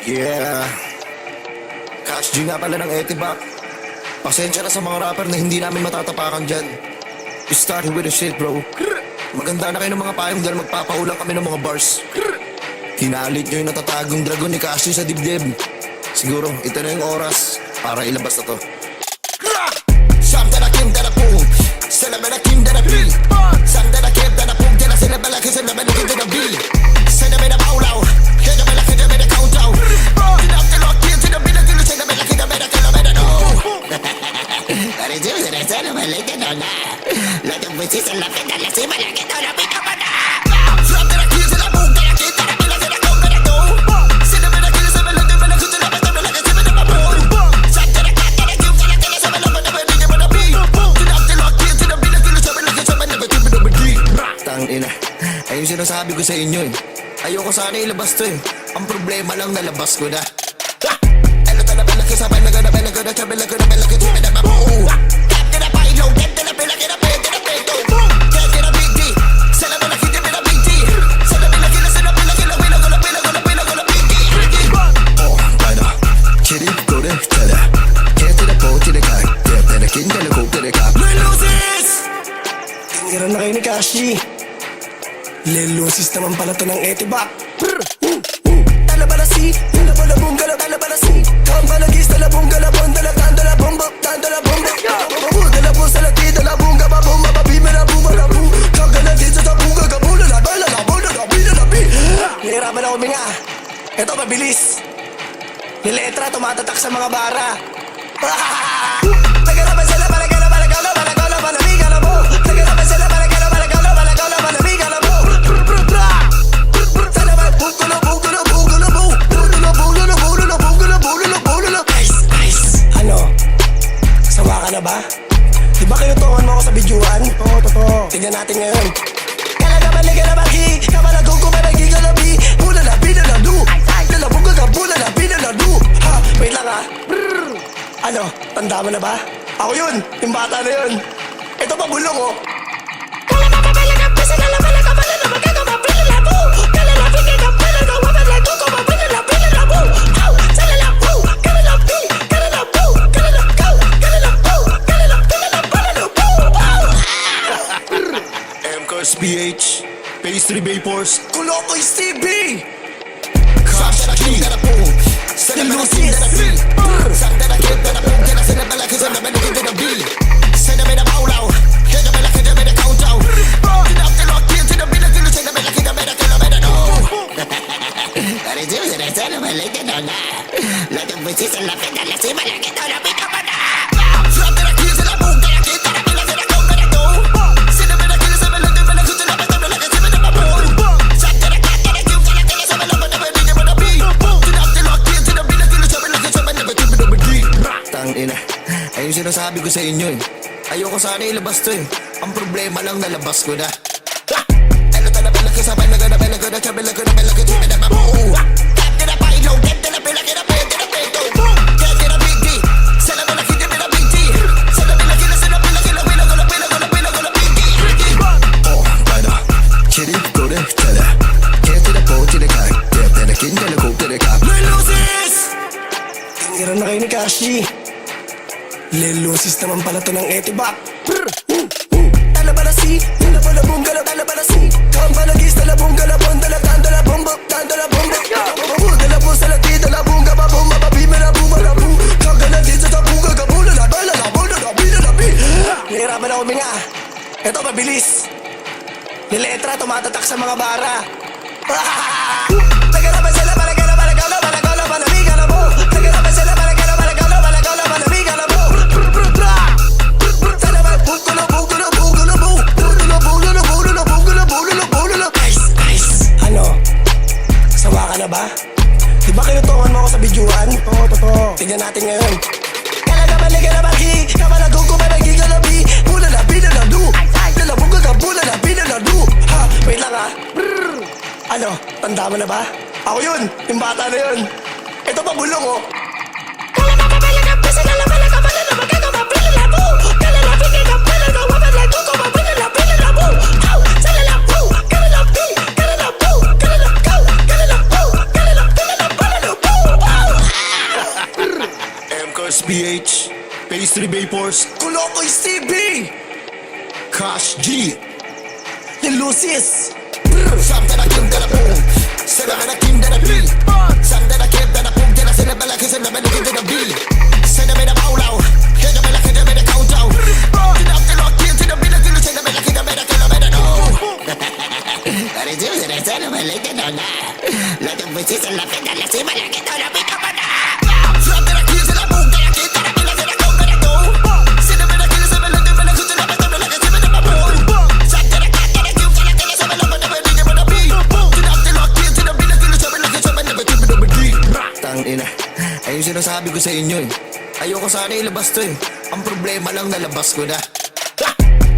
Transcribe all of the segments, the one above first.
Yeah. Cash G nga pala ng Etibac. Pasensya na sa mga rapper na hindi namin matatapakan dyan. We started with the shit, bro. Maganda na kayo ng mga payong dahil magpapaulang kami ng mga bars. Hinalit nyo yung natatagong dragon ni Cash G sa dibdib. Siguro, ito na yung oras para ilabas na to. Sam da la kim da la boom, sela me la kim da la bil. Sam da la kim da la boom, da la sela me la kim da la kim da la bil. Sela me la paulau, keda me la countdown. Get up the lock, get to the middle, get to the middle, get to the middle, no. Are you doing it? I don't like it, no. Let the bitches and laugh at the same, like it, no, no, pick up on that. From the kim to the boom, da la kim da la bil, da la come, da la go. Sela me la kim da la bil, da la kim da la bil, da la kim da la boom. Sam da la kim da la kim da la bil, da la bil, da la bil. Tangina, ayun sinasabi ko sa inyo eh. Ayoko sana ilabas to eh. Ang problema lang nalabas ko na. Ano ta na pala kasabay na gana pala gana chabela gana pala kaya tumina mabuo. Get na pa ilaw, get na pala get na pwede na peto. Get na big D, sana mo nakita mo na big D. Sana pala kila sana pala kila wila ko na big D. Oh, kaya chirip ko na chala. Kaya tinapo tinakay, kaya tinakin ka na ko tinakay. Lulusis! Tingiran na kayo ni Kashi. Lelusis naman pala to ng Etibac. Talabalasi, talabalabong talabalasi. Kambalagis, talabong galabon, talabong talabong. Dalabong sa lati, dalabong gababong, mababime na bumalabu. Kaganagin sa tabong gagabong, lalabong, lalabi. Nahirapan ako minga. Ito mabilis. Niletra, tumatatak sa mga bara. Nagarapan sila, malagala, malamig, alam mo. Nagarapan sila, malagala, malamig, alam mo. Ano? Sawa ka na ba? Di ba kinutungan mo ako sa bidyuhan? Oo, totoo. Tignan natin ngayon. Kalagaman na bagi, kamalagong kumalagi galabi. Bula na binaladu. Lalabog ka, bula na binaladu. Ha, wait lang ha. Ano? Tanda mo na ba? Ako yun, yung bata na yun. Ito pa bulong oh. PH, Pastry Vapors, Kulokoy CB. Cash G, Lelusis. Sanda na kid na boom, kaya sila malaki sa naman kid na bill. Senda me na paulau, kaya malaki na me na countdown. Get up the lock, get to the middle, get to the middle, get to the middle, no. Are you doing it? I don't like it, no. Let the bitches and laugh at the same, like it, no, pick up on that. From the keys to the boom, kaya kid na bill, kaya come, kaya go. Senda me na kid sa middle, kaya malaki sa naman kid na boom. Sanda na kid na kim, kaya kaya sa middle, kaya kaya sa middle. Get up the lock, get to the middle, get to the middle, get to the middle. Tangina, ayun sinasabi ko sa inyo eh. Ayoko sana ilabas to eh. Ang problema lang nalabas ko na. Ano ta na pala kasabay na gana pala gana chabela gana pala kaya tumina mabuo. Get na pa ilaw, get na pala kaya pwede na peto. Get na big D, sana mo nakita mo na big D. Sana pala kila sana pala kila wila ko na big D. Oh, kaya chirip ko na chala. Kaya tinapo tinakay, kaya tinakin ka na ko tinakay. Lelusis! Tingiran na kayo ni Kashi. Lelusis naman pala to ng Etibac. Talabalasi, talabalabong talabalasi. Kambalagis, talabong galabon, dalabong. Dalabong sa lati, dalabong gababong, mababime na bumalabu. Kaganagin sa tabong gagabong, lalabi. Nahirapan ako minga. Ito mabilis. Niletra, tumatatak sa mga bara. Nagarapan sila, malagala, malamig, alam mo. Nagarapan sila, malagala, malamig, alam mo. Ano? Sawa ka na ba? Di ba kinutungan mo ako sa bidyuhan? Oo, totoo. Tignan natin ngayon. Kalagaman na bagi, kamalagong kumalagi galabi. Bula na binaladu. Lalabog ka, bula na binaladu. Ha, wait lang ha. Ano? Tanda mo na ba? Ako yun, yung bata na yun. Ito pa bulong oh. PH, Pastry Vapors, Kulokoy CB, Cash G, The Lucis. Something I give that a boom. Say that I give that a beat. Something I give that a boom. Then I say that I kiss and I give it a beat. Say that I bow low. Hit the hit the countdown. Get up the lock, get to the middle, get to the middle, get the middle, get the middle. That is it, I said I'm a lady on that. Let them bitches and laugh and let's see my leg on a big up on that. Something I give that a boom. Then I give that a middle, get a go, get a go. Say that I kiss and I give it a good to the middle, like a zip in my bowl. Something I got that I give that a kill, so I love it. Tangina, ayun sinasabi ko sa inyo eh. Ayoko sana ilabas to eh. Ang problema lang nalabas ko na.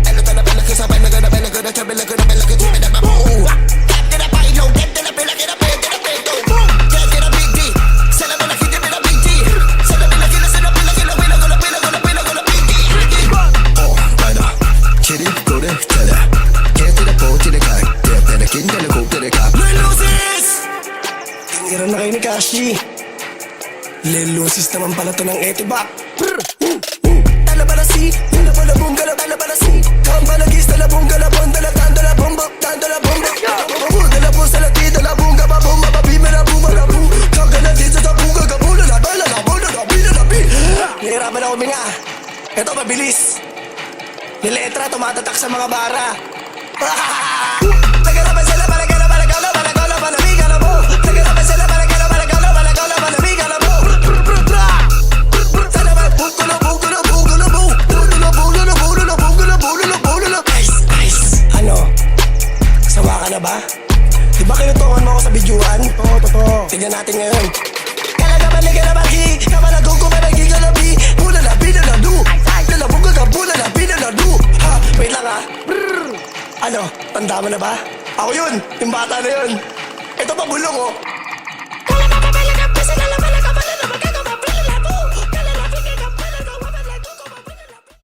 Ano ta na pala kasabay na gana pala gana sabi na gana pala kasi na mabuo. Kapte na pailo, kapte na pila kina pwede na pwede. Kapte na big D, sana pala kita pila big D. Sana pila kina sana pila kina pila kina pila kina pila kina big D. Oh, tada, chiri kore tada. Kapte na po chiri kag, kapte na kinta na ko tada kag. Lelusis! Tingiran na kayo ni Kashi. Lelusis naman pala to ng etibak. Tala pala si, tala pala bong gala, tala pala si. Kamba nagis, tala bong gala, bon, tala tala bombo, tala bombo. Tala po sa lati, tala bong gaba, bomba, babime na buma na bu. Kanga na dito sa bunga, kabula na, bala na, bola na, bila na, bi. Nahirapan ako minga. Ito mabilis. Niletra, tumatatak sa mga bara. Nagarapan sila, palagala, palagala, palagala, palamiga na mo. Nagarapan sila, palagala, palagala, palagala, palamiga na mo. Ano? Sawa ka na ba? Di ba kinutungan mo ako sa bidyuhan? Oo, totoo. Tignan natin ngayon. Kalaga baliga na bagi, kamalago ko balagi ka na bi. Bula na bi na na du. Lalabuga ka bula na bi na na du. Ha, wait lang ha. Ano? Tanda mo na ba? Ako yun, yung bata na yun. Ito pa bulong oh.